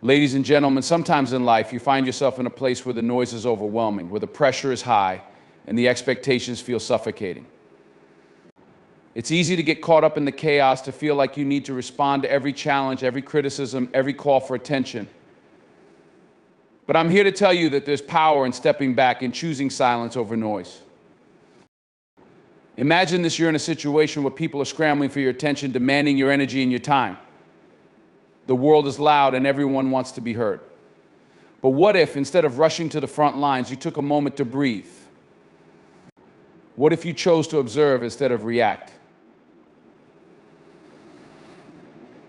Ladies and gentlemen, sometimes in life you find yourself in a place where the noise is overwhelming, where the pressure is high, and the expectations feel suffocating. It's easy to get caught up in the chaos, to feel like you need to respond to every challenge, every criticism, every call for attention. But I'm here to tell you that there's power in stepping back and choosing silence over noise. Imagine this: you're in a situation where people are scrambling for your attention, demanding your energy and your time. The world is loud and everyone wants to be heard. But what if, instead of rushing to the front lines, you took a moment to breathe? What if you chose to observe instead of react?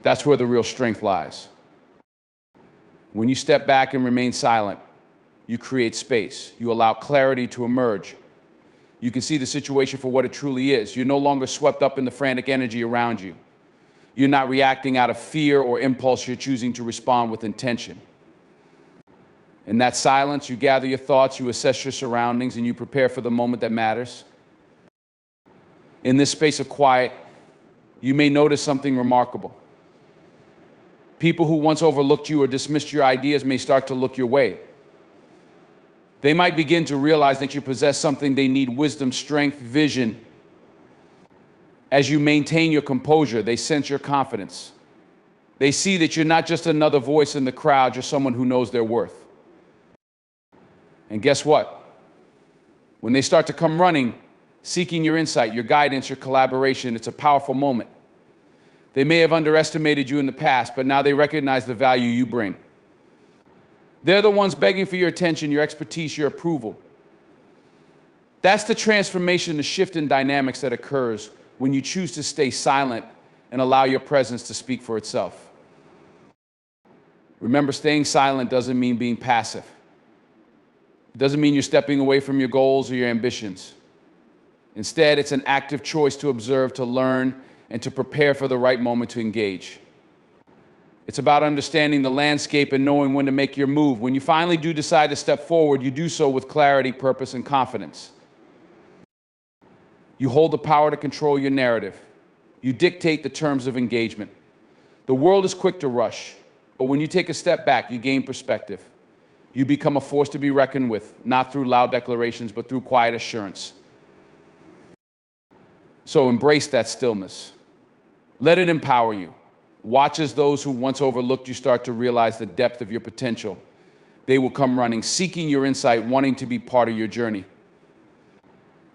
That's where the real strength lies. When you step back and remain silent, you create space. You allow clarity to emerge. You can see the situation for what it truly is. You're no longer swept up in the frantic energy around you. You're not reacting out of fear or impulse. You're choosing to respond with intention. In that silence, you gather your thoughts, you assess your surroundings, and you prepare for the moment that matters. In this space of quiet, you may notice something remarkable. People who once overlooked you or dismissed your ideas may start to look your way. They might begin to realize that you possess something they need: wisdom, strength, vision. As you maintain your composure, they sense your confidence. They see that you're not just another voice in the crowd, you're someone who knows their worth. And guess what? When they start to come running, seeking your insight, your guidance, your collaboration, it's a powerful moment. They may have underestimated you in the past, but now they recognize the value you bring. They're the ones begging for your attention, your expertise, your approval. That's the transformation, the shift in dynamics that occurs when you choose to stay silent and allow your presence to speak for itself. Remember, staying silent doesn't mean being passive. It doesn't mean you're stepping away from your goals or your ambitions. Instead, it's an active choice to observe, to learn, and to prepare for the right moment to engage. It's about understanding the landscape and knowing when to make your move. When you finally do decide to step forward, you do so with clarity, purpose, and confidence. You hold the power to control your narrative. You dictate the terms of engagement. The world is quick to rush, but when you take a step back, you gain perspective. You become a force to be reckoned with, not through loud declarations, but through quiet assurance. So embrace that stillness. Let it empower you. Watch as those who once overlooked you start to realize the depth of your potential. They will come running, seeking your insight, wanting to be part of your journey.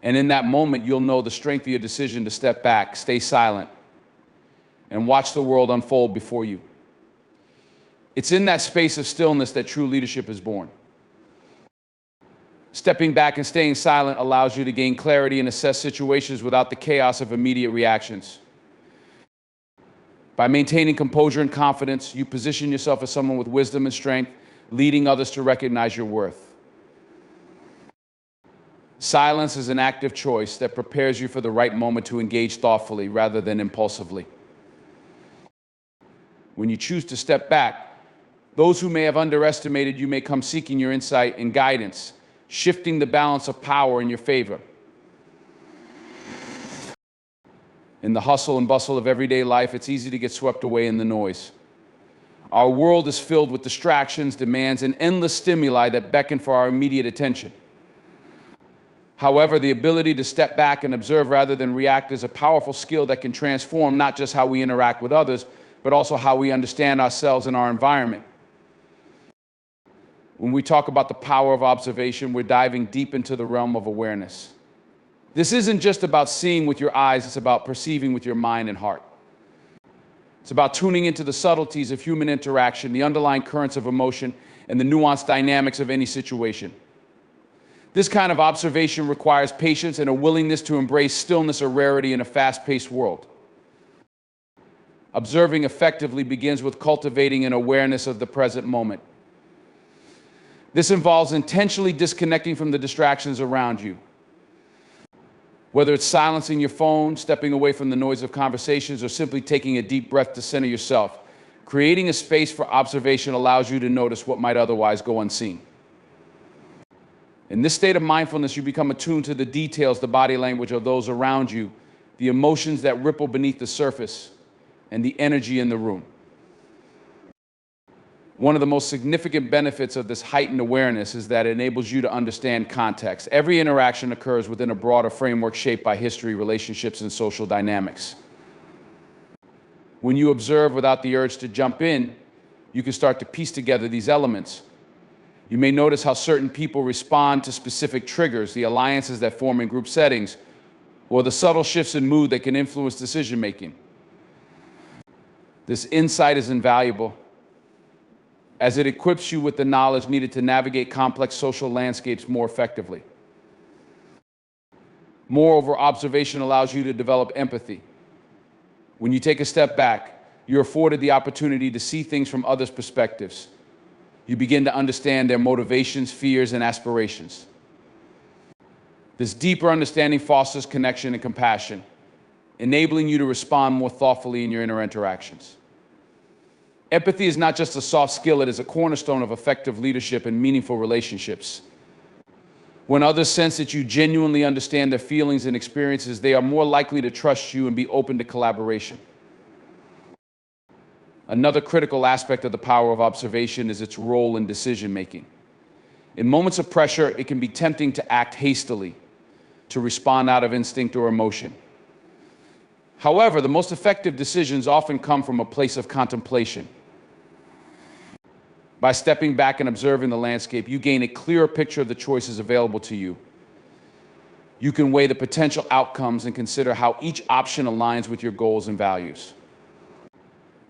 And in that moment, you'll know the strength of your decision to step back, stay silent, and watch the world unfold before you. It's in that space of stillness that true leadership is born. Stepping back and staying silent allows you to gain clarity and assess situations without the chaos of immediate reactions. By maintaining composure and confidence, you position yourself as someone with wisdom and strength, leading others to recognize your worth. Silence is an active choice that prepares you for the right moment to engage thoughtfully rather than impulsively. When you choose to step back, those who may have underestimated you may come seeking your insight and guidance, shifting the balance of power in your favor. In the hustle and bustle of everyday life, it's easy to get swept away in the noise. Our world is filled with distractions, demands, and endless stimuli that beckon for our immediate attention. However, the ability to step back and observe rather than react is a powerful skill that can transform not just how we interact with others, but also how we understand ourselves and our environment. When we talk about the power of observation, we're diving deep into the realm of awareness. This isn't just about seeing with your eyes, it's about perceiving with your mind and heart. It's about tuning into the subtleties of human interaction, the underlying currents of emotion, and the nuanced dynamics of any situation. This kind of observation requires patience and a willingness to embrace stillness or rarity in a fast-paced world. Observing effectively begins with cultivating an awareness of the present moment. This involves intentionally disconnecting from the distractions around you. Whether it's silencing your phone, stepping away from the noise of conversations, or simply taking a deep breath to center yourself, creating a space for observation allows you to notice what might otherwise go unseen. In this state of mindfulness, you become attuned to the details, the body language of those around you, the emotions that ripple beneath the surface, and the energy in the room. One of the most significant benefits of this heightened awareness is that it enables you to understand context. Every interaction occurs within a broader framework shaped by history, relationships, and social dynamics. When you observe without the urge to jump in, you can start to piece together these elements. You may notice how certain people respond to specific triggers, the alliances that form in group settings, or the subtle shifts in mood that can influence decision-making. This insight is invaluable, as it equips you with the knowledge needed to navigate complex social landscapes more effectively. Moreover, observation allows you to develop empathy. When you take a step back, you're afforded the opportunity to see things from others' perspectives. You begin to understand their motivations, fears, and aspirations. This deeper understanding fosters connection and compassion, enabling you to respond more thoughtfully in your interactions. Empathy is not just a soft skill, it is a cornerstone of effective leadership and meaningful relationships. When others sense that you genuinely understand their feelings and experiences, they are more likely to trust you and be open to collaboration. Another critical aspect of the power of observation is its role in decision-making. In moments of pressure, it can be tempting to act hastily, to respond out of instinct or emotion. However, the most effective decisions often come from a place of contemplation. By stepping back and observing the landscape, you gain a clearer picture of the choices available to you. You can weigh the potential outcomes and consider how each option aligns with your goals and values.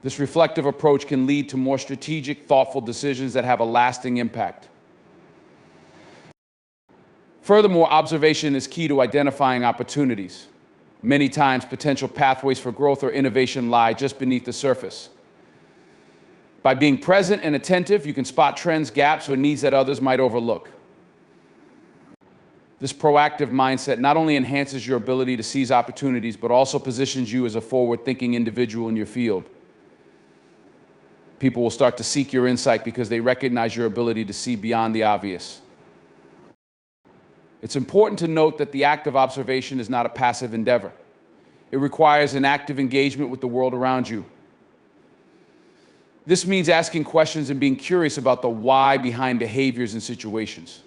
This reflective approach can lead to more strategic, thoughtful decisions that have a lasting impact. Furthermore, observation is key to identifying opportunities. Many times, potential pathways for growth or innovation lie just beneath the surface. By being present and attentive, you can spot trends, gaps, or needs that others might overlook. This proactive mindset not only enhances your ability to seize opportunities, but also positions you as a forward-thinking individual in your field. People will start to seek your insight because they recognize your ability to see beyond the obvious. It's important to note that the act of observation is not a passive endeavor. It requires an active engagement with the world around you. This means asking questions and being curious about the why behind behaviors and situations.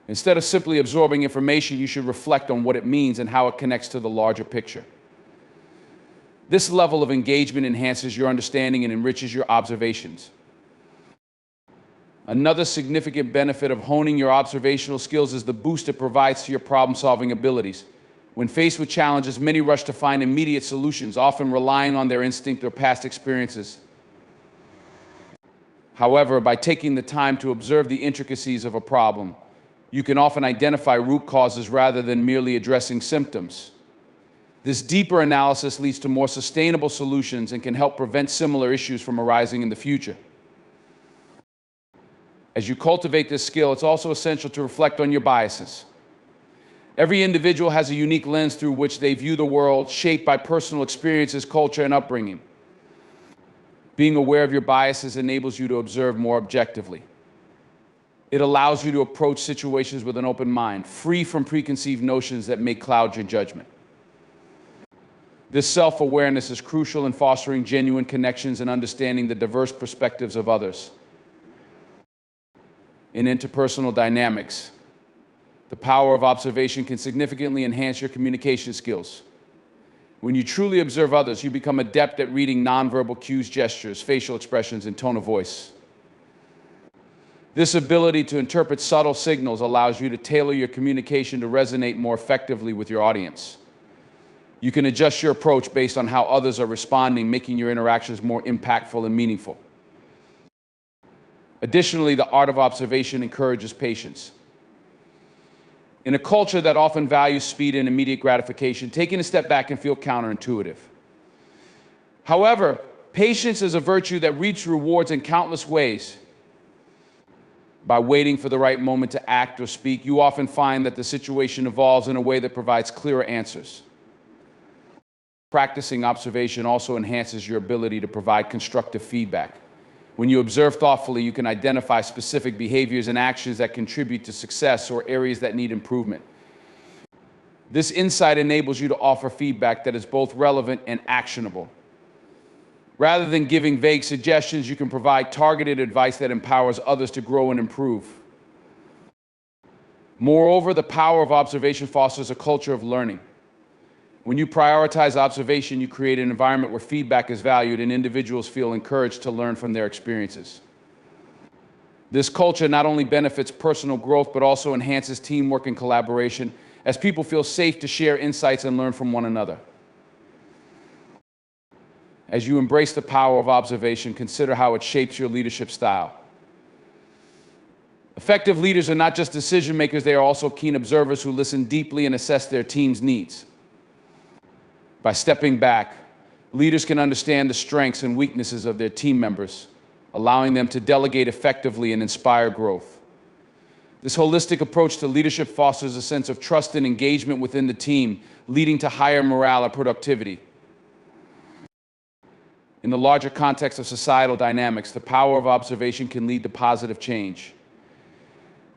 Instead of simply absorbing information, you should reflect on what it means and how it connects to the larger picture. This level of engagement enhances your understanding and enriches your observations. Another significant benefit of honing your observational skills is the boost it provides to your problem-solving abilities. When faced with challenges, many rush to find immediate solutions, often relying on their instinct or past experiences. However, by taking the time to observe the intricacies of a problem, you can often identify root causes rather than merely addressing symptoms. This deeper analysis leads to more sustainable solutions and can help prevent similar issues from arising in the future. As you cultivate this skill, it's also essential to reflect on your biases. Every individual has a unique lens through which they view the world, shaped by personal experiences, culture, and upbringing. Being aware of your biases enables you to observe more objectively. It allows you to approach situations with an open mind, free from preconceived notions that may cloud your judgment. This self-awareness is crucial in fostering genuine connections and understanding the diverse perspectives of others. In interpersonal dynamics, the power of observation can significantly enhance your communication skills. When you truly observe others, you become adept at reading nonverbal cues, gestures, facial expressions, and tone of voice. This ability to interpret subtle signals allows you to tailor your communication to resonate more effectively with your audience. You can adjust your approach based on how others are responding, making your interactions more impactful and meaningful. Additionally, the art of observation encourages patience. In a culture that often values speed and immediate gratification, taking a step back can feel counterintuitive. However, patience is a virtue that reaps rewards in countless ways. By waiting for the right moment to act or speak, you often find that the situation evolves in a way that provides clearer answers. Practicing observation also enhances your ability to provide constructive feedback. When you observe thoughtfully, you can identify specific behaviors and actions that contribute to success or areas that need improvement. This insight enables you to offer feedback that is both relevant and actionable. Rather than giving vague suggestions, you can provide targeted advice that empowers others to grow and improve. Moreover, the power of observation fosters a culture of learning. When you prioritize observation, you create an environment where feedback is valued and individuals feel encouraged to learn from their experiences. This culture not only benefits personal growth, but also enhances teamwork and collaboration, as people feel safe to share insights and learn from one another. As you embrace the power of observation, consider how it shapes your leadership style. Effective leaders are not just decision makers, they are also keen observers who listen deeply and assess their team's needs. By stepping back, leaders can understand the strengths and weaknesses of their team members, allowing them to delegate effectively and inspire growth. This holistic approach to leadership fosters a sense of trust and engagement within the team, leading to higher morale and productivity. In the larger context of societal dynamics, the power of observation can lead to positive change.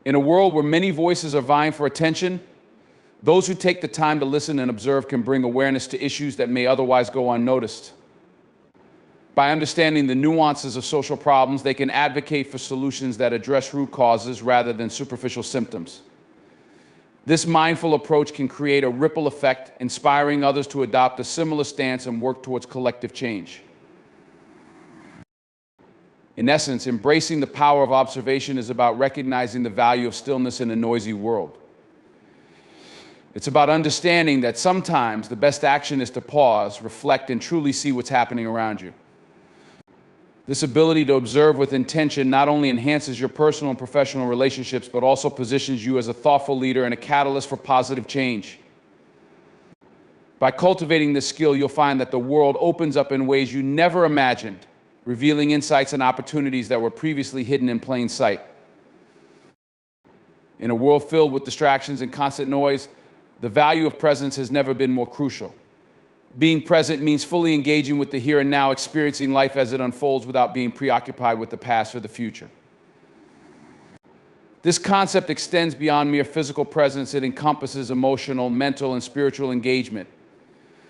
In a world where many voices are vying for attention, those who take the time to listen and observe can bring awareness to issues that may otherwise go unnoticed. By understanding the nuances of social problems, they can advocate for solutions that address root causes rather than superficial symptoms. This mindful approach can create a ripple effect, inspiring others to adopt a similar stance and work towards collective change. In essence, embracing the power of observation is about recognizing the value of stillness in a noisy world. It's about understanding that sometimes the best action is to pause, reflect, and truly see what's happening around you. This ability to observe with intention not only enhances your personal and professional relationships, but also positions you as a thoughtful leader and a catalyst for positive change. By cultivating this skill, you'll find that the world opens up in ways you never imagined, revealing insights and opportunities that were previously hidden in plain sight. In a world filled with distractions and constant noise, the value of presence has never been more crucial. Being present means fully engaging with the here and now, experiencing life as it unfolds without being preoccupied with the past or the future. This concept extends beyond mere physical presence. It encompasses emotional, mental, and spiritual engagement.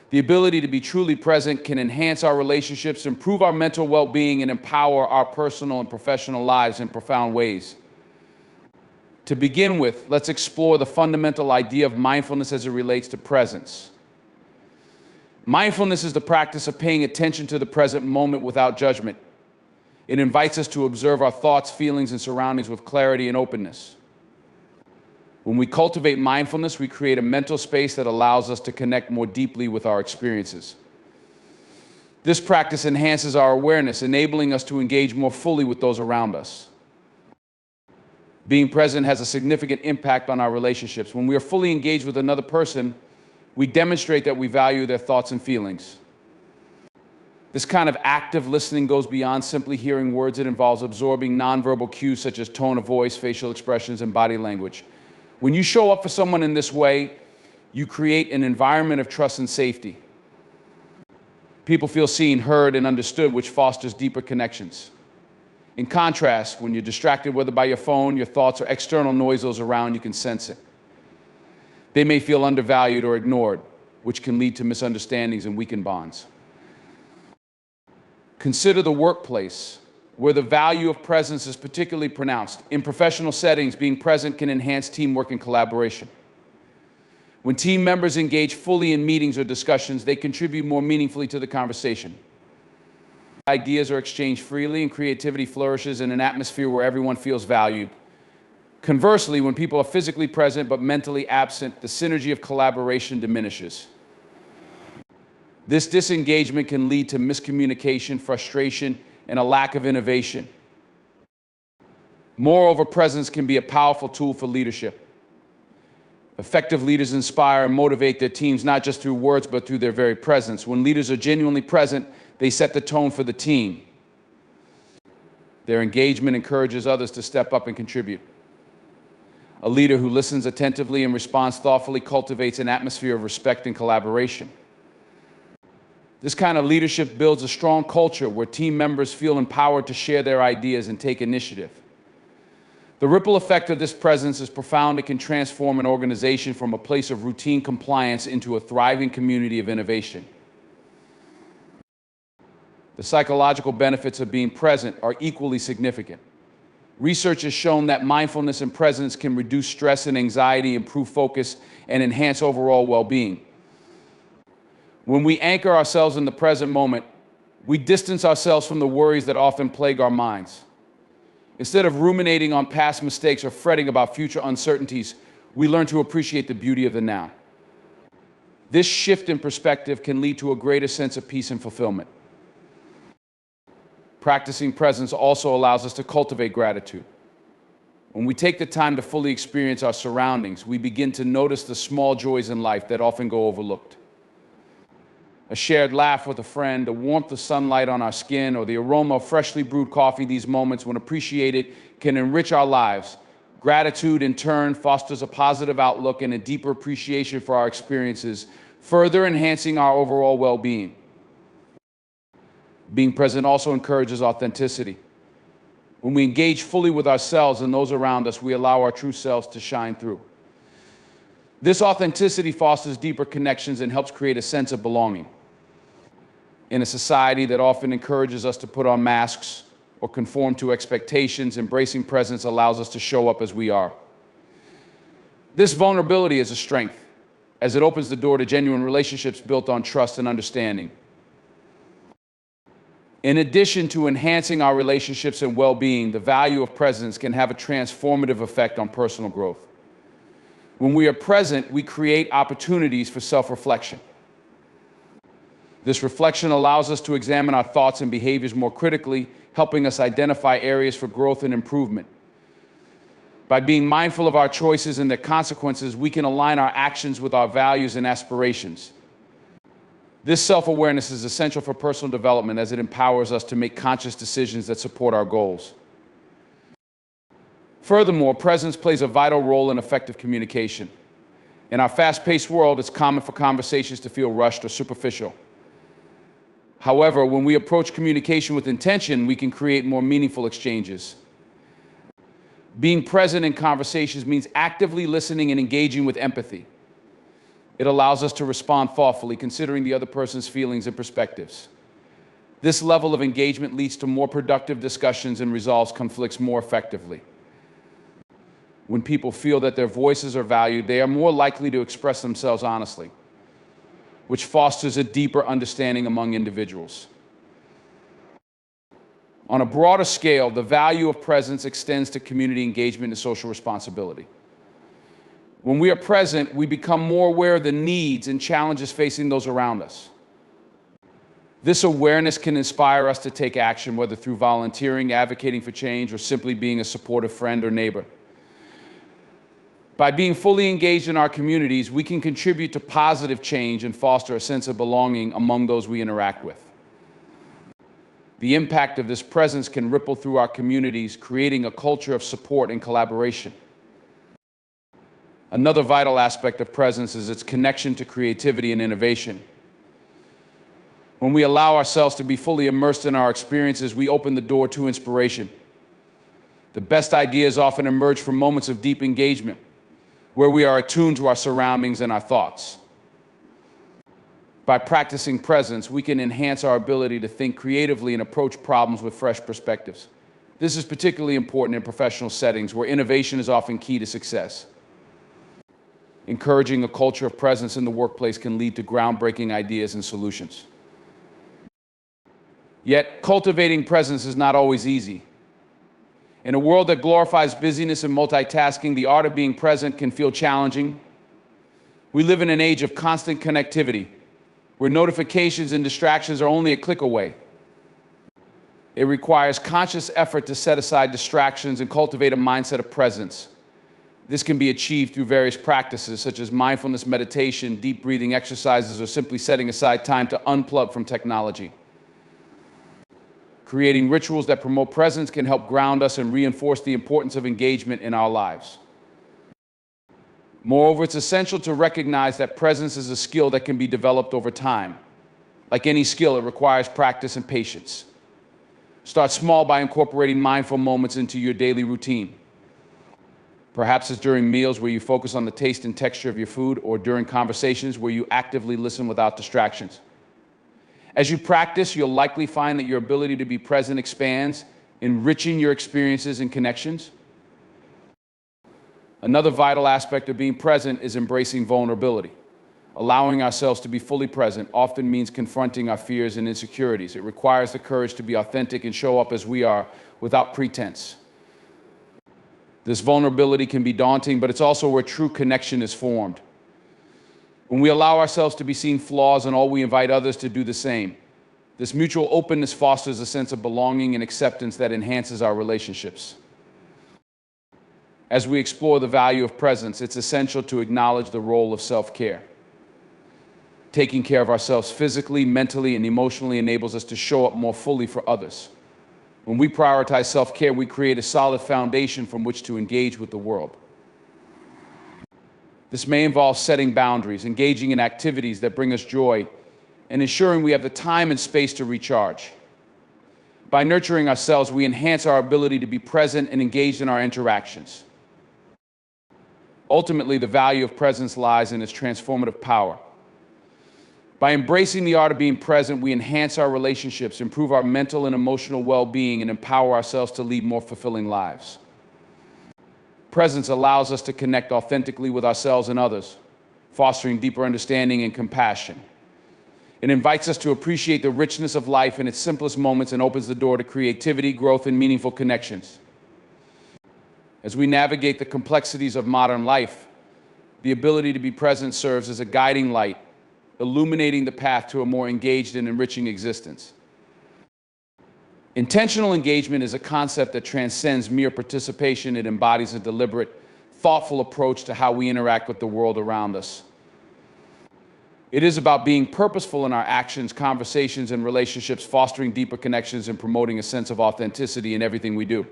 The ability to be truly present can enhance our relationships, improve our mental well-being, and empower our personal and professional lives in profound ways. To begin with, let's explore the fundamental idea of mindfulness as it relates to presence. Mindfulness is the practice of paying attention to the present moment without judgment. It invites us to observe our thoughts, feelings, and surroundings with clarity and openness. When we cultivate mindfulness, we create a mental space that allows us to connect more deeply with our experiences. This practice enhances our awareness, enabling us to engage more fully with those around us. Being present has a significant impact on our relationships. When we are fully engaged with another person, we demonstrate that we value their thoughts and feelings. This kind of active listening goes beyond simply hearing words. It involves absorbing nonverbal cues such as tone of voice, facial expressions, and body language. When you show up for someone in this way, you create an environment of trust and safety. People feel seen, heard, and understood, which fosters deeper connections. In contrast, when you're distracted, whether by your phone, your thoughts, or external noises around, you can sense it. They may feel undervalued or ignored, which can lead to misunderstandings and weaken bonds. Consider the workplace, where the value of presence is particularly pronounced. In professional settings, being present can enhance teamwork and collaboration. When team members engage fully in meetings or discussions, they contribute more meaningfully to the conversation. Ideas are exchanged freely, and creativity flourishes in an atmosphere where everyone feels valued. Conversely, when people are physically present but mentally absent, the synergy of collaboration diminishes. This disengagement can lead to miscommunication, frustration, and a lack of innovation. Moreover, presence can be a powerful tool for leadership. Effective leaders inspire and motivate their teams not just through words, but through their very presence. When leaders are genuinely present, they set the tone for the team. Their engagement encourages others to step up and contribute. A leader who listens attentively and responds thoughtfully cultivates an atmosphere of respect and collaboration. This kind of leadership builds a strong culture where team members feel empowered to share their ideas and take initiative. The ripple effect of this presence is profound. It can transform an organization from a place of routine compliance into a thriving community of innovation. The psychological benefits of being present are equally significant. Research has shown that mindfulness and presence can reduce stress and anxiety, improve focus, and enhance overall well-being. When we anchor ourselves in the present moment, we distance ourselves from the worries that often plague our minds. Instead of ruminating on past mistakes or fretting about future uncertainties, we learn to appreciate the beauty of the now. This shift in perspective can lead to a greater sense of peace and fulfillment. Practicing presence also allows us to cultivate gratitude. When we take the time to fully experience our surroundings, we begin to notice the small joys in life that often go overlooked. A shared laugh with a friend, the warmth of sunlight on our skin, or the aroma of freshly brewed coffee, these moments, when appreciated, can enrich our lives. Gratitude, in turn, fosters a positive outlook and a deeper appreciation for our experiences, further enhancing our overall well-being. Being present also encourages authenticity. When we engage fully with ourselves and those around us, we allow our true selves to shine through. This authenticity fosters deeper connections and helps create a sense of belonging. In a society that often encourages us to put on masks or conform to expectations, embracing presence allows us to show up as we are. This vulnerability is a strength, as it opens the door to genuine relationships built on trust and understanding. In addition to enhancing our relationships and well-being, the value of presence can have a transformative effect on personal growth. When we are present, we create opportunities for self-reflection. This reflection allows us to examine our thoughts and behaviors more critically, helping us identify areas for growth and improvement. By being mindful of our choices and their consequences, we can align our actions with our values and aspirations. This self-awareness is essential for personal development as it empowers us to make conscious decisions that support our goals. Furthermore, presence plays a vital role in effective communication. In our fast-paced world, it's common for conversations to feel rushed or superficial. However, when we approach communication with intention, we can create more meaningful exchanges. Being present in conversations means actively listening and engaging with empathy. It allows us to respond thoughtfully, considering the other person's feelings and perspectives. This level of engagement leads to more productive discussions and resolves conflicts more effectively. When people feel that their voices are valued, they are more likely to express themselves honestly, which fosters a deeper understanding among individuals. On a broader scale, the value of presence extends to community engagement and social responsibility. When we are present, we become more aware of the needs and challenges facing those around us. This awareness can inspire us to take action, whether through volunteering, advocating for change, or simply being a supportive friend or neighbor. By being fully engaged in our communities, we can contribute to positive change and foster a sense of belonging among those we interact with. The impact of this presence can ripple through our communities, creating a culture of support and collaboration. Another vital aspect of presence is its connection to creativity and innovation. When we allow ourselves to be fully immersed in our experiences, we open the door to inspiration. The best ideas often emerge from moments of deep engagement, where we are attuned to our surroundings and our thoughts. By practicing presence, we can enhance our ability to think creatively and approach problems with fresh perspectives. This is particularly important in professional settings, where innovation is often key to success. Encouraging a culture of presence in the workplace can lead to groundbreaking ideas and solutions. Yet, cultivating presence is not always easy. In a world that glorifies busyness and multitasking, the art of being present can feel challenging. We live in an age of constant connectivity, where notifications and distractions are only a click away. It requires conscious effort to set aside distractions and cultivate a mindset of presence. This can be achieved through various practices such as mindfulness meditation, deep breathing exercises, or simply setting aside time to unplug from technology. Creating rituals that promote presence can help ground us and reinforce the importance of engagement in our lives. Moreover, it's essential to recognize that presence is a skill that can be developed over time. Like any skill, it requires practice and patience. Start small by incorporating mindful moments into your daily routine. Perhaps it's during meals where you focus on the taste and texture of your food, or during conversations where you actively listen without distractions. As you practice, you'll likely find that your ability to be present expands, enriching your experiences and connections. Another vital aspect of being present is embracing vulnerability. Allowing ourselves to be fully present often means confronting our fears and insecurities. It requires the courage to be authentic and show up as we are without pretense. This vulnerability can be daunting, but it's also where true connection is formed. When we allow ourselves to be seen flaws and all, we invite others to do the same. This mutual openness fosters a sense of belonging and acceptance that enhances our relationships. As we explore the value of presence, it's essential to acknowledge the role of self-care. Taking care of ourselves physically, mentally, and emotionally enables us to show up more fully for others. When we prioritize self-care, we create a solid foundation from which to engage with the world. This may involve setting boundaries, engaging in activities that bring us joy, and ensuring we have the time and space to recharge. By nurturing ourselves, we enhance our ability to be present and engaged in our interactions. Ultimately, the value of presence lies in its transformative power. By embracing the art of being present, we enhance our relationships, improve our mental and emotional well-being, and empower ourselves to lead more fulfilling lives. Presence allows us to connect authentically with ourselves and others, fostering deeper understanding and compassion. It invites us to appreciate the richness of life in its simplest moments and opens the door to creativity, growth, and meaningful connections. As we navigate the complexities of modern life, the ability to be present serves as a guiding light, illuminating the path to a more engaged and enriching existence. Intentional engagement is a concept that transcends mere participation. It embodies a deliberate, thoughtful approach to how we interact with the world around us. It is about being purposeful in our actions, conversations, and relationships, fostering deeper connections and promoting a sense of authenticity in everything we do.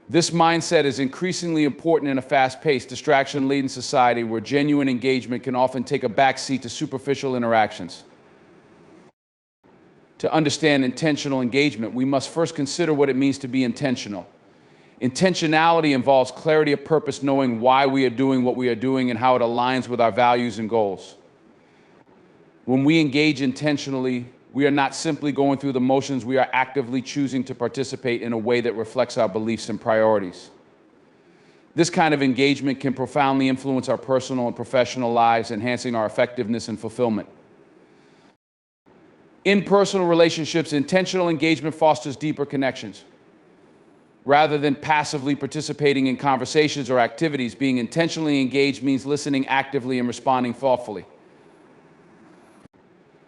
This mindset is increasingly important in a fast-paced, distraction-laden society where genuine engagement can often take a backseat to superficial interactions. To understand intentional engagement, we must first consider what it means to be intentional. Intentionality involves clarity of purpose, knowing why we are doing what we are doing and how it aligns with our values and goals. When we engage intentionally, we are not simply going through the motions, we are actively choosing to participate in a way that reflects our beliefs and priorities. This kind of engagement can profoundly influence our personal and professional lives, enhancing our effectiveness and fulfillment. In personal relationships, intentional engagement fosters deeper connections. Rather than passively participating in conversations or activities, being intentionally engaged means listening actively and responding thoughtfully.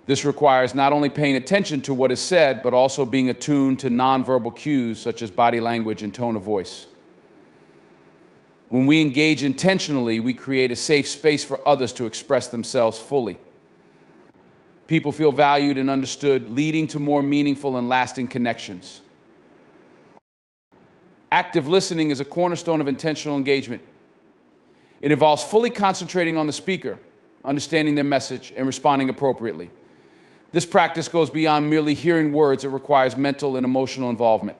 This requires not only paying attention to what is said, but also being attuned to nonverbal cues such as body language and tone of voice. When we engage intentionally, we create a safe space for others to express themselves fully. People feel valued and understood, leading to more meaningful and lasting connections. Active listening is a cornerstone of intentional engagement. It involves fully concentrating on the speaker, understanding their message, and responding appropriately. This practice goes beyond merely hearing words. It requires mental and emotional involvement.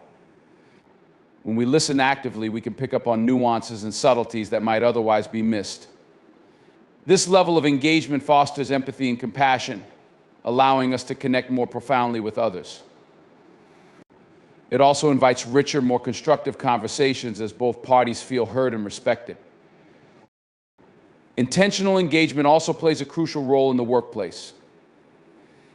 When we listen actively, we can pick up on nuances and subtleties that might otherwise be missed. This level of engagement fosters empathy and compassion, allowing us to connect more profoundly with others. It also invites richer, more constructive conversations as both parties feel heard and respected. Intentional engagement also plays a crucial role in the workplace.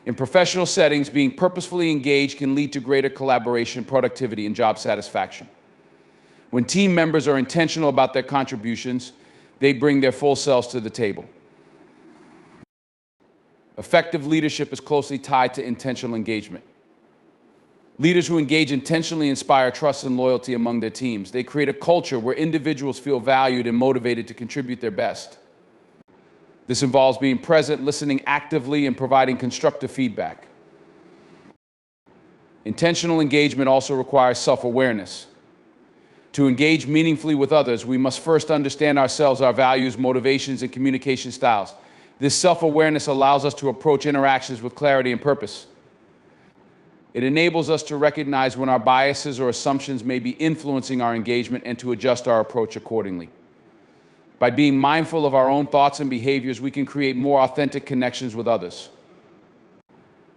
In professional settings, being purposefully engaged can lead to greater collaboration, productivity, and job satisfaction. When team members are intentional about their contributions, they bring their full selves to the table. Effective leadership is closely tied to intentional engagement. Leaders who engage intentionally inspire trust and loyalty among their teams. They create a culture where individuals feel valued and motivated to contribute their best. This involves being present, listening actively, and providing constructive feedback. Intentional engagement also requires self-awareness. To engage meaningfully with others, we must first understand ourselves, our values, motivations, and communication styles. This self-awareness allows us to approach interactions with clarity and purpose. It enables us to recognize when our biases or assumptions may be influencing our engagement and to adjust our approach accordingly. By being mindful of our own thoughts and behaviors, we can create more authentic connections with others.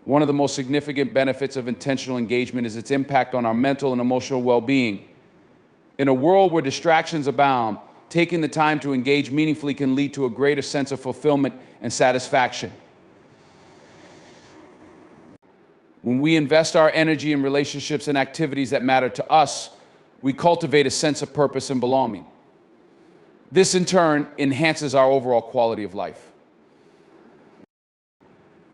One of the most significant benefits of intentional engagement is its impact on our mental and emotional well-being. In a world where distractions abound, taking the time to engage meaningfully can lead to a greater sense of fulfillment and satisfaction. When we invest our energy in relationships and activities that matter to us, we cultivate a sense of purpose and belonging. This, in turn, enhances our overall quality of life.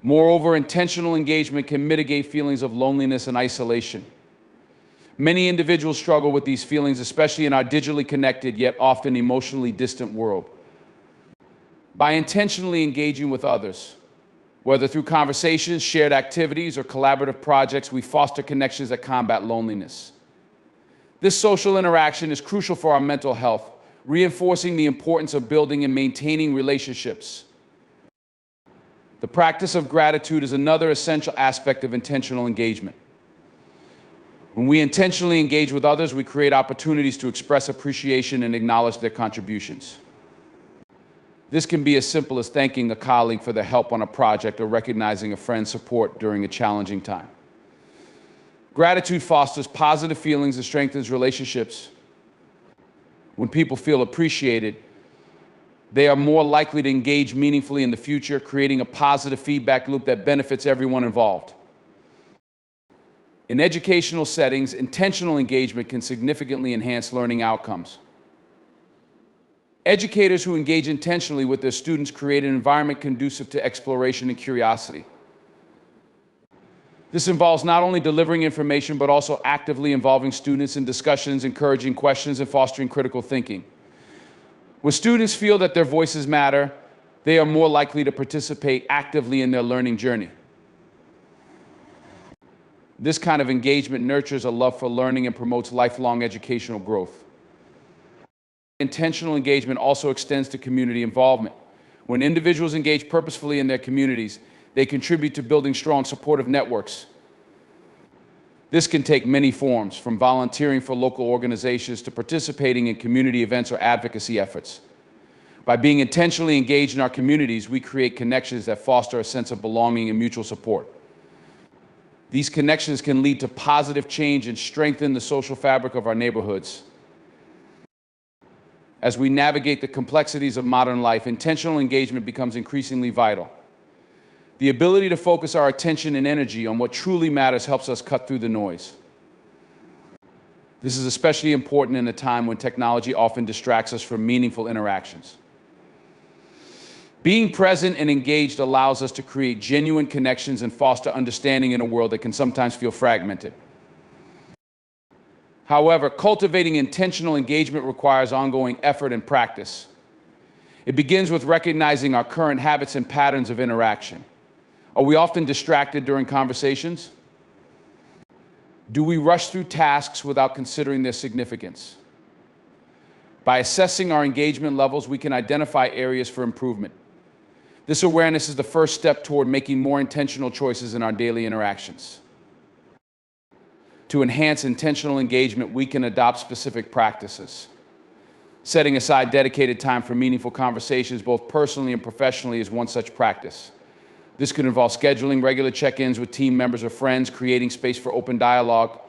Moreover, intentional engagement can mitigate feelings of loneliness and isolation. Many individuals struggle with these feelings, especially in our digitally connected yet often emotionally distant world. By intentionally engaging with others, whether through conversations, shared activities, or collaborative projects, we foster connections that combat loneliness. This social interaction is crucial for our mental health, reinforcing the importance of building and maintaining relationships. The practice of gratitude is another essential aspect of intentional engagement. When we intentionally engage with others, we create opportunities to express appreciation and acknowledge their contributions. This can be as simple as thanking a colleague for their help on a project or recognizing a friend's support during a challenging time. Gratitude fosters positive feelings and strengthens relationships. When people feel appreciated, they are more likely to engage meaningfully in the future, creating a positive feedback loop that benefits everyone involved. In educational settings, intentional engagement can significantly enhance learning outcomes. Educators who engage intentionally with their students create an environment conducive to exploration and curiosity. This involves not only delivering information, but also actively involving students in discussions, encouraging questions, and fostering critical thinking. When students feel that their voices matter, they are more likely to participate actively in their learning journey. This kind of engagement nurtures a love for learning and promotes lifelong educational growth. Intentional engagement also extends to community involvement. When individuals engage purposefully in their communities, they contribute to building strong supportive networks. This can take many forms, from volunteering for local organizations to participating in community events or advocacy efforts. By being intentionally engaged in our communities, we create connections that foster a sense of belonging and mutual support. These connections can lead to positive change and strengthen the social fabric of our neighborhoods. As we navigate the complexities of modern life, intentional engagement becomes increasingly vital. The ability to focus our attention and energy on what truly matters helps us cut through the noise. This is especially important in a time when technology often distracts us from meaningful interactions. Being present and engaged allows us to create genuine connections and foster understanding in a world that can sometimes feel fragmented. However, cultivating intentional engagement requires ongoing effort and practice. It begins with recognizing our current habits and patterns of interaction. Are we often distracted during conversations? Do we rush through tasks without considering their significance? By assessing our engagement levels, we can identify areas for improvement. This awareness is the first step toward making more intentional choices in our daily interactions. To enhance intentional engagement, we can adopt specific practices. Setting aside dedicated time for meaningful conversations, both personally and professionally, is one such practice. This could involve scheduling regular check-ins with team members or friends, creating space for open dialogue.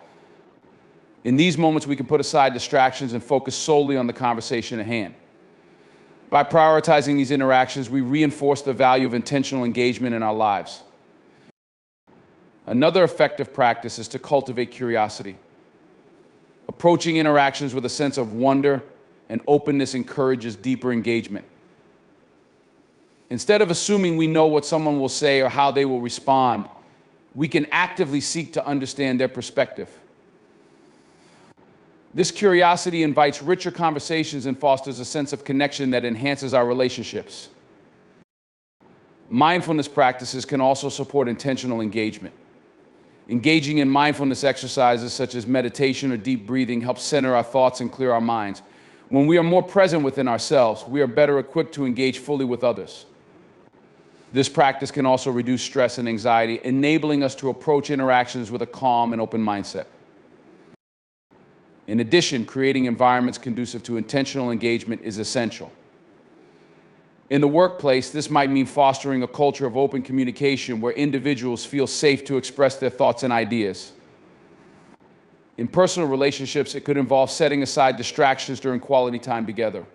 In these moments, we can put aside distractions and focus solely on the conversation at hand. By prioritizing these interactions, we reinforce the value of intentional engagement in our lives. Another effective practice is to cultivate curiosity. Approaching interactions with a sense of wonder and openness encourages deeper engagement. Instead of assuming we know what someone will say or how they will respond, we can actively seek to understand their perspective. This curiosity invites richer conversations and fosters a sense of connection that enhances our relationships. Mindfulness practices can also support intentional engagement. Engaging in mindfulness exercises such as meditation or deep breathing helps center our thoughts and clear our minds. When we are more present within ourselves, we are better equipped to engage fully with others. This practice can also reduce stress and anxiety, enabling us to approach interactions with a calm and open mindset. In addition, creating environments conducive to intentional engagement is essential. In the workplace, this might mean fostering a culture of open communication where individuals feel safe to express their thoughts and ideas. In personal relationships, it could involve setting aside distractions during quality time together,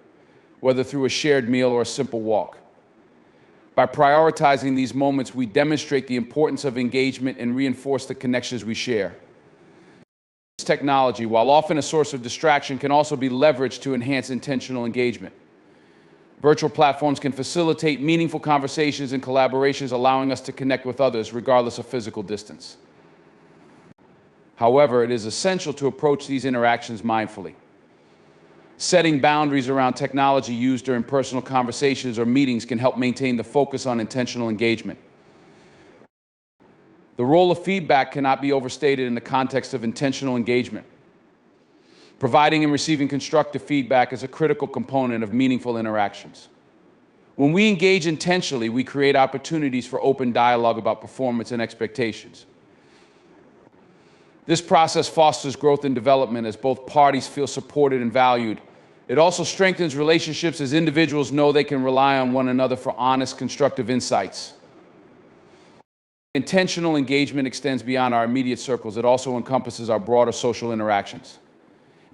whether through a shared meal or a simple walk. By prioritizing these moments, we demonstrate the importance of engagement and reinforce the connections we share. Technology, while often a source of distraction, can also be leveraged to enhance intentional engagement. Virtual platforms can facilitate meaningful conversations and collaborations, allowing us to connect with others regardless of physical distance. However, it is essential to approach these interactions mindfully. Setting boundaries around technology used during personal conversations or meetings can help maintain the focus on intentional engagement. The role of feedback cannot be overstated in the context of intentional engagement. Providing and receiving constructive feedback is a critical component of meaningful interactions. When we engage intentionally, we create opportunities for open dialogue about performance and expectations. This process fosters growth and development as both parties feel supported and valued. It also strengthens relationships as individuals know they can rely on one another for honest, constructive insights. Intentional engagement extends beyond our immediate circles. It also encompasses our broader social interactions.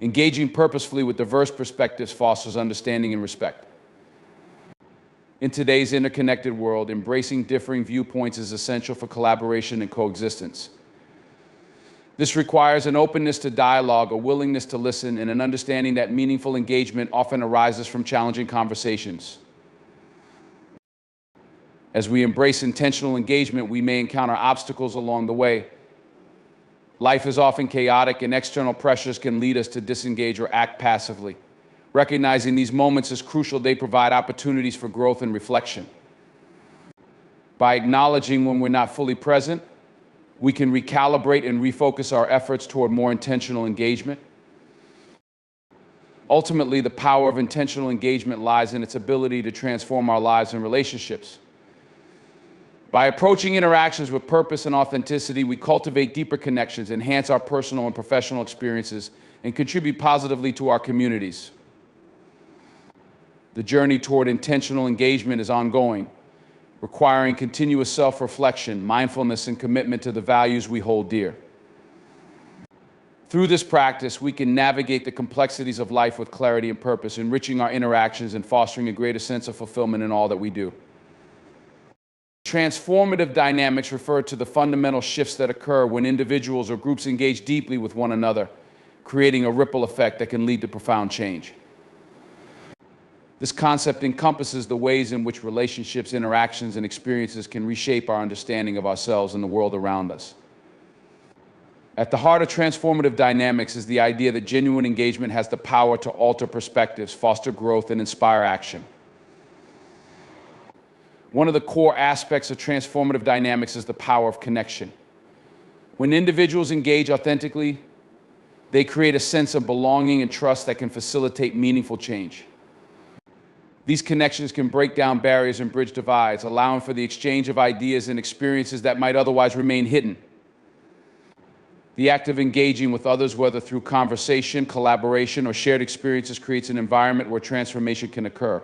Engaging purposefully with diverse perspectives fosters understanding and respect. In today's interconnected world, embracing differing viewpoints is essential for collaboration and coexistence. This requires an openness to dialogue, a willingness to listen, and an understanding that meaningful engagement often arises from challenging conversations. As we embrace intentional engagement, we may encounter obstacles along the way. Life is often chaotic, and external pressures can lead us to disengage or act passively. Recognizing these moments is crucial. They provide opportunities for growth and reflection. By acknowledging when we're not fully present, we can recalibrate and refocus our efforts toward more intentional engagement. Ultimately, the power of intentional engagement lies in its ability to transform our lives and relationships. By approaching interactions with purpose and authenticity, we cultivate deeper connections, enhance our personal and professional experiences, and contribute positively to our communities. The journey toward intentional engagement is ongoing, requiring continuous self-reflection, mindfulness, and commitment to the values we hold dear. Through this practice, we can navigate the complexities of life with clarity and purpose, enriching our interactions and fostering a greater sense of fulfillment in all that we do. Transformative dynamics refer to the fundamental shifts that occur when individuals or groups engage deeply with one another, creating a ripple effect that can lead to profound change. This concept encompasses the ways in which relationships, interactions, and experiences can reshape our understanding of ourselves and the world around us. At the heart of transformative dynamics is the idea that genuine engagement has the power to alter perspectives, foster growth, and inspire action. One of the core aspects of transformative dynamics is the power of connection. When individuals engage authentically, they create a sense of belonging and trust that can facilitate meaningful change. These connections can break down barriers and bridge divides, allowing for the exchange of ideas and experiences that might otherwise remain hidden. The act of engaging with others, whether through conversation, collaboration, or shared experiences, creates an environment where transformation can occur.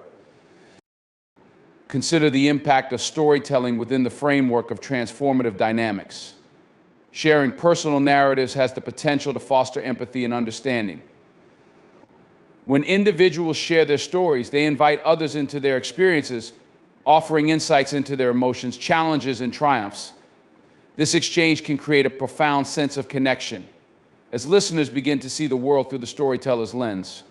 Consider the impact of storytelling within the framework of transformative dynamics. Sharing personal narratives has the potential to foster empathy and understanding. When individuals share their stories, they invite others into their experiences, offering insights into their emotions, challenges, and triumphs. This exchange can create a profound sense of connection as listeners begin to see the world through the storyteller's lens.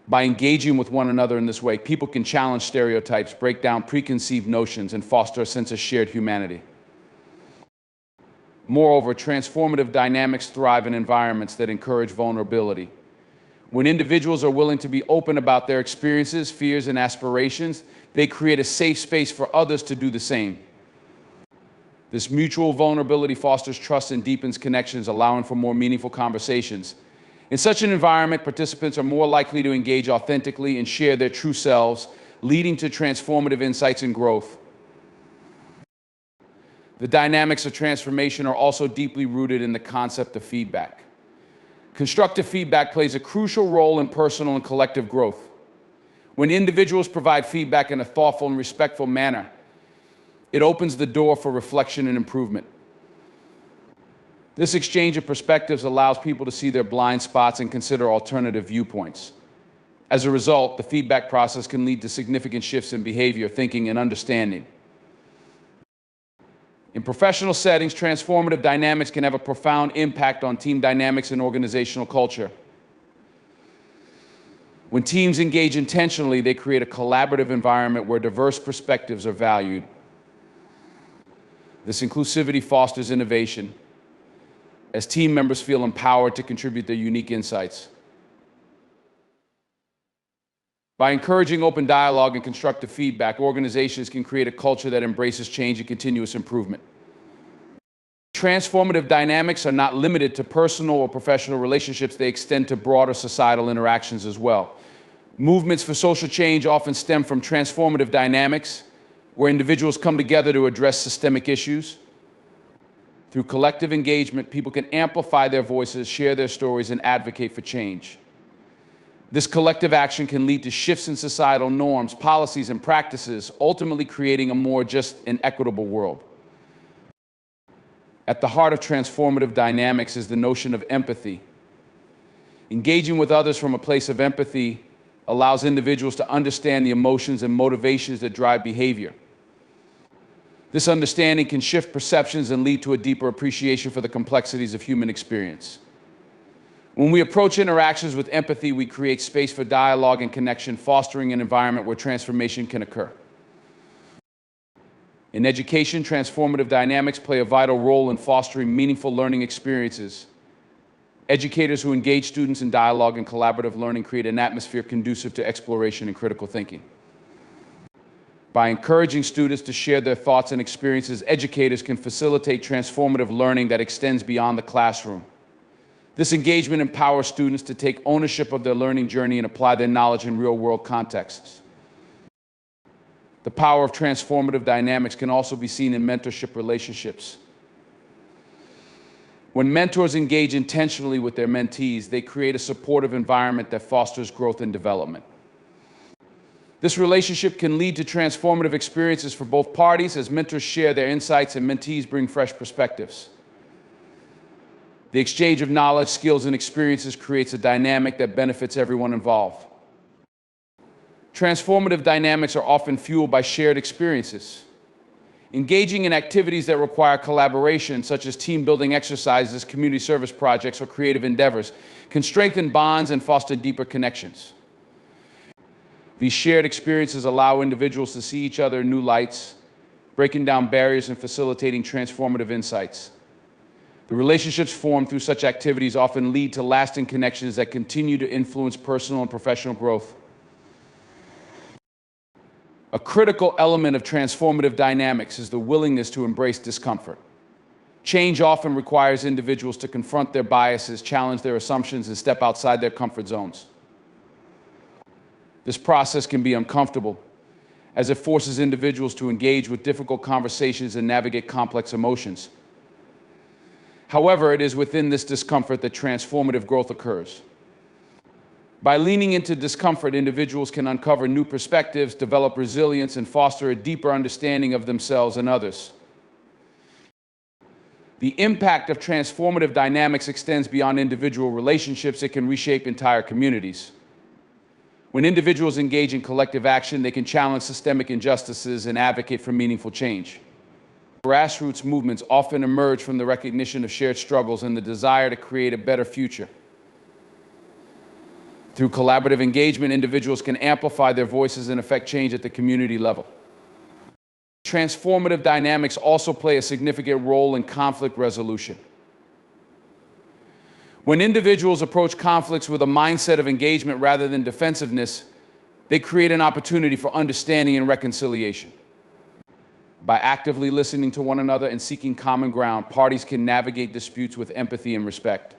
By engaging with one another in this way, people can challenge stereotypes, break down preconceived notions, and foster a sense of shared humanity. Moreover, transformative dynamics thrive in environments that encourage vulnerability. When individuals are willing to be open about their experiences, fears, and aspirations, they create a safe space for others to do the same. This mutual vulnerability fosters trust and deepens connections, allowing for more meaningful conversations. In such an environment, participants are more likely to engage authentically and share their true selves, leading to transformative insights and growth. The dynamics of transformation are also deeply rooted in the concept of feedback. Constructive feedback plays a crucial role in personal and collective growth. When individuals provide feedback in a thoughtful and respectful manner, it opens the door for reflection and improvement. This exchange of perspectives allows people to see their blind spots and consider alternative viewpoints. As a result, the feedback process can lead to significant shifts in behavior, thinking, and understanding. In professional settings, transformative dynamics can have a profound impact on team dynamics and organizational culture. When teams engage intentionally, they create a collaborative environment where diverse perspectives are valued. This inclusivity fosters innovation, as team members feel empowered to contribute their unique insights. By encouraging open dialogue and constructive feedback, organizations can create a culture that embraces change and continuous improvement. Transformative dynamics are not limited to personal or professional relationships. They extend to broader societal interactions as well. Movements for social change often stem from transformative dynamics, where individuals come together to address systemic issues. Through collective engagement, people can amplify their voices, share their stories, and advocate for change. This collective action can lead to shifts in societal norms, policies, and practices, ultimately creating a more just and equitable world. At the heart of transformative dynamics is the notion of empathy. Engaging with others from a place of empathy allows individuals to understand the emotions and motivations that drive behavior. This understanding can shift perceptions and lead to a deeper appreciation for the complexities of human experience. When we approach interactions with empathy, we create space for dialogue and connection, fostering an environment where transformation can occur. In education, transformative dynamics play a vital role in fostering meaningful learning experiences. Educators who engage students in dialogue and collaborative learning create an atmosphere conducive to exploration and critical thinking. By encouraging students to share their thoughts and experiences, educators can facilitate transformative learning that extends beyond the classroom. This engagement empowers students to take ownership of their learning journey and apply their knowledge in real-world contexts. The power of transformative dynamics can also be seen in mentorship relationships. When mentors engage intentionally with their mentees, they create a supportive environment that fosters growth and development. This relationship can lead to transformative experiences for both parties, as mentors share their insights and mentees bring fresh perspectives. The exchange of knowledge, skills, and experiences creates a dynamic that benefits everyone involved. Transformative dynamics are often fueled by shared experiences. Engaging in activities that require collaboration, such as team-building exercises, community service projects, or creative endeavors, can strengthen bonds and foster deeper connections. These shared experiences allow individuals to see each other in new lights, breaking down barriers and facilitating transformative insights. The relationships formed through such activities often lead to lasting connections that continue to influence personal and professional growth. A critical element of transformative dynamics is the willingness to embrace discomfort. Change often requires individuals to confront their biases, challenge their assumptions, and step outside their comfort zones. This process can be uncomfortable, as it forces individuals to engage with difficult conversations and navigate complex emotions. However, it is within this discomfort that transformative growth occurs. By leaning into discomfort, individuals can uncover new perspectives, develop resilience, and foster a deeper understanding of themselves and others. The impact of transformative dynamics extends beyond individual relationships. It can reshape entire communities. When individuals engage in collective action, they can challenge systemic injustices and advocate for meaningful change. Grassroots movements often emerge from the recognition of shared struggles and the desire to create a better future. Through collaborative engagement, individuals can amplify their voices and affect change at the community level. Transformative dynamics also play a significant role in conflict resolution. When individuals approach conflicts with a mindset of engagement rather than defensiveness, they create an opportunity for understanding and reconciliation. By actively listening to one another and seeking common ground, parties can navigate disputes with empathy and respect.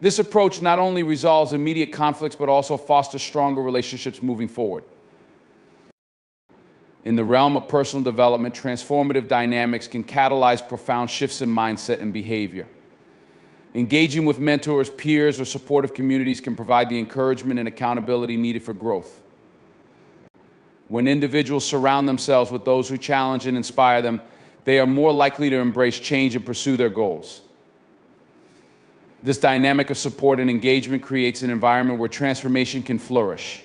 This approach not only resolves immediate conflicts, but also fosters stronger relationships moving forward. In the realm of personal development, transformative dynamics can catalyze profound shifts in mindset and behavior. Engaging with mentors, peers, or supportive communities can provide the encouragement and accountability needed for growth. When individuals surround themselves with those who challenge and inspire them, they are more likely to embrace change and pursue their goals. This dynamic of support and engagement creates an environment where transformation can flourish.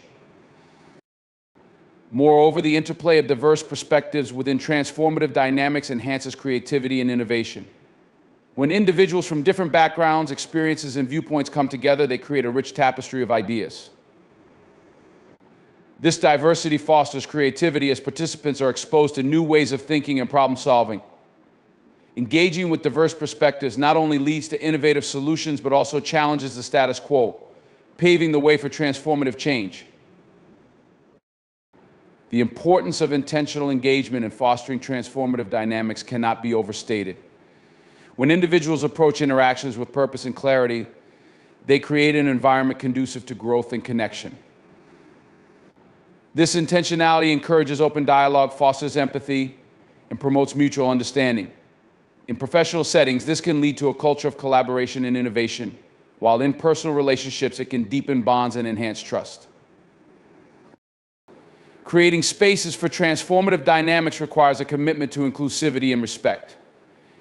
Moreover, the interplay of diverse perspectives within transformative dynamics enhances creativity and innovation. When individuals from different backgrounds, experiences, and viewpoints come together, they create a rich tapestry of ideas. This diversity fosters creativity as participants are exposed to new ways of thinking and problem solving. Engaging with diverse perspectives not only leads to innovative solutions, but also challenges the status quo, paving the way for transformative change. The importance of intentional engagement in fostering transformative dynamics cannot be overstated. When individuals approach interactions with purpose and clarity, they create an environment conducive to growth and connection. This intentionality encourages open dialogue, fosters empathy, and promotes mutual understanding. In professional settings, this can lead to a culture of collaboration and innovation, while in personal relationships, it can deepen bonds and enhance trust. Creating spaces for transformative dynamics requires a commitment to inclusivity and respect.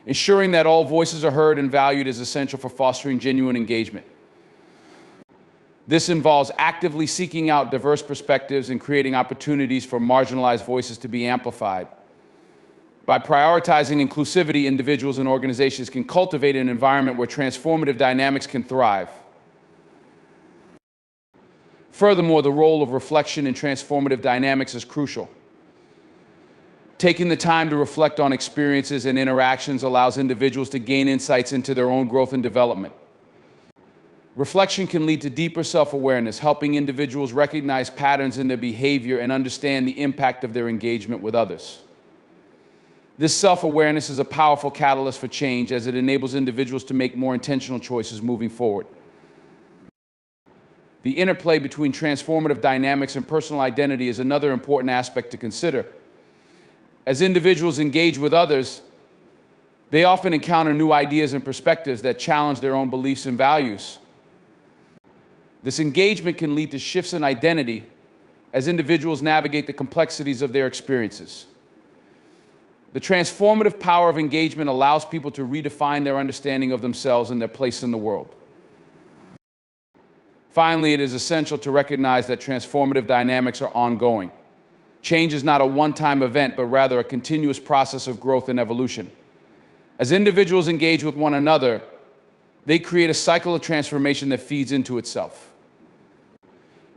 Ensuring that all voices are heard and valued is essential for fostering genuine engagement. This involves actively seeking out diverse perspectives and creating opportunities for marginalized voices to be amplified. By prioritizing inclusivity, individuals and organizations can cultivate an environment where transformative dynamics can thrive. Furthermore, the role of reflection in transformative dynamics is crucial. Taking the time to reflect on experiences and interactions allows individuals to gain insights into their own growth and development. Reflection can lead to deeper self-awareness, helping individuals recognize patterns in their behavior and understand the impact of their engagement with others. This self-awareness is a powerful catalyst for change as it enables individuals to make more intentional choices moving forward. The interplay between transformative dynamics and personal identity is another important aspect to consider. As individuals engage with others, they often encounter new ideas and perspectives that challenge their own beliefs and values. This engagement can lead to shifts in identity as individuals navigate the complexities of their experiences. The transformative power of engagement allows people to redefine their understanding of themselves and their place in the world. Finally, it is essential to recognize that transformative dynamics are ongoing. Change is not a one-time event, but rather a continuous process of growth and evolution. As individuals engage with one another, they create a cycle of transformation that feeds into itself.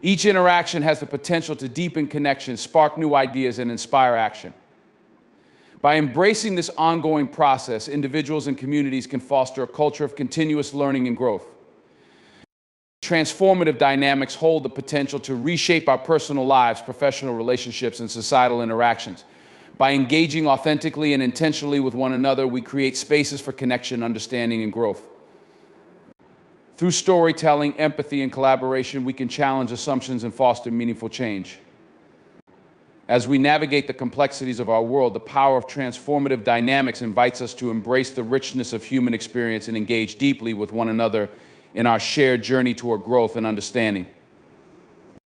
Each interaction has the potential to deepen connections, spark new ideas, and inspire action. By embracing this ongoing process, individuals and communities can foster a culture of continuous learning and growth. Transformative dynamics hold the potential to reshape our personal lives, professional relationships, and societal interactions. By engaging authentically and intentionally with one another, we create spaces for connection, understanding, and growth. Through storytelling, empathy, and collaboration, we can challenge assumptions and foster meaningful change. As we navigate the complexities of our world, the power of transformative dynamics invites us to embrace the richness of human experience and engage deeply with one another in our shared journey toward growth and understanding.